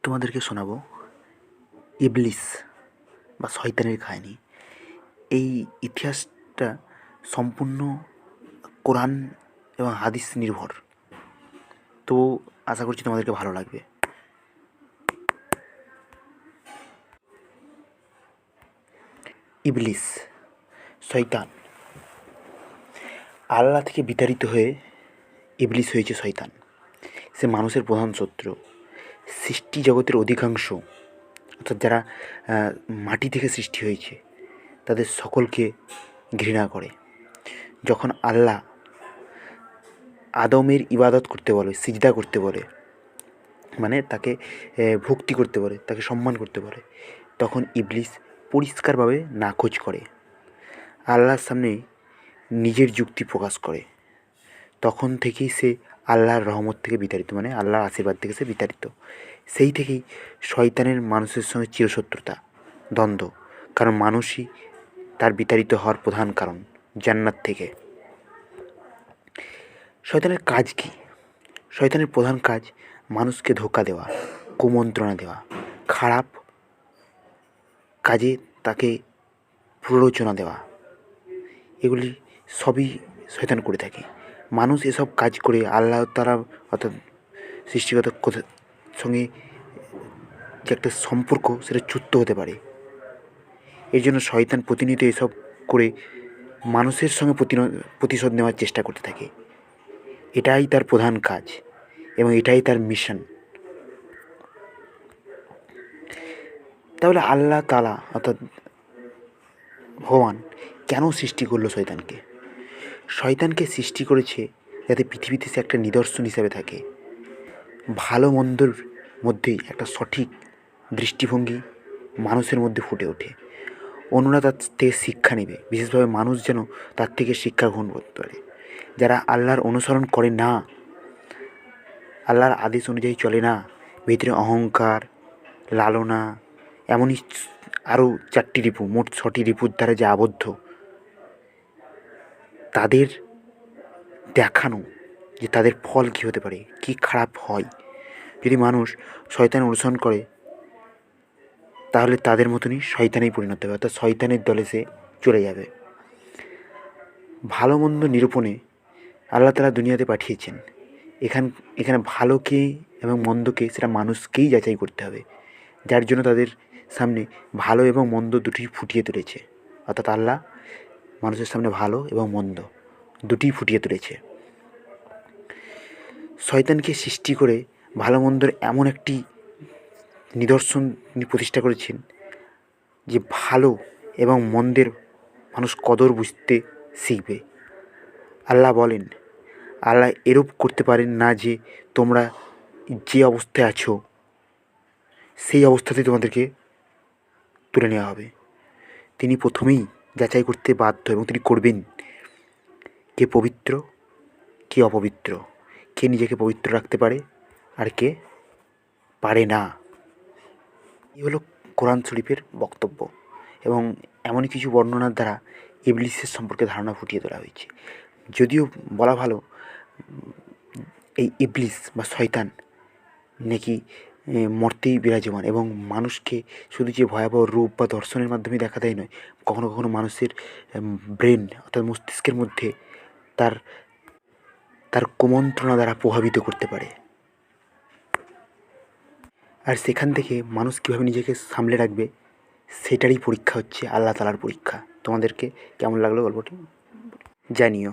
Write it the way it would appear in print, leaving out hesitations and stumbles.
তোমাদেরকে শোনাবো ইবলিস বা শয়তানের কাহিনী। এই ইতিহাসটা সম্পূর্ণ কোরআন এবং হাদিস নির্ভর, তো আশা করছি তোমাদেরকে ভালো লাগবে। ইবলিস, শয়তান। আল্লাহ থেকে বিতাড়িত হয়ে ইবলিস হয়েছে শয়তান। সে মানুষের প্রধান শত্রু। সৃষ্টি জগতের অধিকাংশ, অর্থাৎ যারা মাটি থেকে সৃষ্টি হয়েছে, তাদের সকলকে ঘৃণা করে। যখন আল্লাহ আদমের ইবাদত করতে বলে, সিজদা করতে বলে, মানে তাকে ভক্তি করতে বলে, তাকে সম্মান করতে বলে, তখন ইবলিস পরিষ্কারভাবে নাকচ করে, আল্লাহর সামনে নিজের যুক্তি প্রকাশ করে। তখন থেকেই সে আল্লাহর রহমত থেকে বিতাড়িত, মানে আল্লাহর আশীর্বাদ থেকে সে বিতাড়িত। সেই থেকেই শয়তানের মানুষের সঙ্গে চিরশত্রুতা, দ্বন্দ্ব, কারণ মানুষই তার বিতাড়িত হওয়ার প্রধান কারণ জান্নাত থেকে। শয়তানের কাজ কী? শয়তানের প্রধান কাজ মানুষকে ধোঁকা দেওয়া, কুমন্ত্রণা দেওয়া, খারাপ কাজে তাকে প্ররোচনা দেওয়া। এগুলি সবই শয়তান করে থাকে। মানুষ এসব কাজ করে আল্লাহ তাআলা অর্থাৎ সৃষ্টিগত সঙ্গে যে একটা সম্পর্ক, সেটা চ্যুত হতে পারে। এই জন্য শয়তান প্রতিনিয়ত এসব করে মানুষের সঙ্গে প্রতিশোধ নেওয়ার চেষ্টা করতে থাকে। এটাই তার প্রধান কাজ এবং এটাই তার মিশন। তাহলে আল্লাহ তাআলা অর্থাৎ ভগবান কেন সৃষ্টি করলো শয়তানকে? শয়তানকে সৃষ্টি করেছে যাতে পৃথিবীতে সে একটা নিদর্শন হিসেবে থাকে। ভালো মন্দর মধ্যে একটা সঠিক দৃষ্টিভঙ্গি মানুষের মধ্যে ফুটে ওঠে। অন্যরা তার থেকে শিক্ষা নেবে, বিশেষভাবে মানুষ যেন তার থেকে শিক্ষা গ্রহণ করতে পারে। যারা আল্লাহর অনুসরণ করে না, আল্লাহর আদেশ অনুযায়ী চলে না, ভিতরে অহংকার, লালনা, এমনই আরও 4টি রিপু, মোট 6টি রিপুর দ্বারা যে আবদ্ধ, তাদের দেখানো যে তাদের ফল কী হতে পারে, কী খারাপ হয়। যদি মানুষ শয়তান অনুসরণ করে, তাহলে তাদের মতনই শয়তানেই পরিণত হবে, অর্থাৎ শয়তানের দলে সে চলে যাবে। ভালো মন্দ নিরূপণে আল্লাহ তাআলা দুনিয়াতে পাঠিয়েছেন। এখানে ভালোকে এবং মন্দকে সেটা মানুষকেই যাচাই করতে হবে, যার জন্য তাদের সামনে ভালো এবং মন্দ দুটিই ফুটিয়ে তুলেছে। অর্থাৎ আল্লাহ মানুষের সামনে ভালো এবং মন্দ দুটিই ফুটিয়ে তুলেছে। শয়তানকে সৃষ্টি করে ভালো মন্দর এমন একটি নিদর্শন প্রতিষ্ঠা করেছেন যে ভালো এবং মন্দের মানুষ কদর বুঝতে শিখবে। আল্লাহ বলেন, আল্লাহ এরূপ করতে পারেন না যে তোমরা যে অবস্থায় আছো সেই অবস্থাতেই তোমাদেরকে তুলে নেওয়া হবে। তিনি প্রথমেই যাচাই করতে বাধ্য এবং তিনি করবেন কে পবিত্র, কে অপবিত্র, কে নিজেকে পবিত্র রাখতে পারে আর কে পারে না। এই হলো কোরআন শরীফের বক্তব্য এবং এমনই কিছু বর্ণনার দ্বারা ইবলিসের সম্পর্কে ধারণা ফুটিয়ে তোলা হয়েছে। যদিও বলা ভালো, এই ইবলিস বা শয়তান নাকি মর্তেই বিরাজমান এবং মানুষকে শুধু যে ভয়াবহ রূপ বা দর্শনের মাধ্যমে দেখা দেয় নয়, কখনো কখনো মানুষের ব্রেন অর্থাৎ মস্তিষ্কের মধ্যে তার কুমন্ত্রণা দ্বারা প্রভাবিত করতে পারে। আর সেখান থেকে মানুষ কীভাবে নিজেকে সামলে রাখবে, সেটারই পরীক্ষা হচ্ছে আল্লাহ তাআলার পরীক্ষা। তোমাদেরকে কেমন লাগলো গল্পটি জানিও।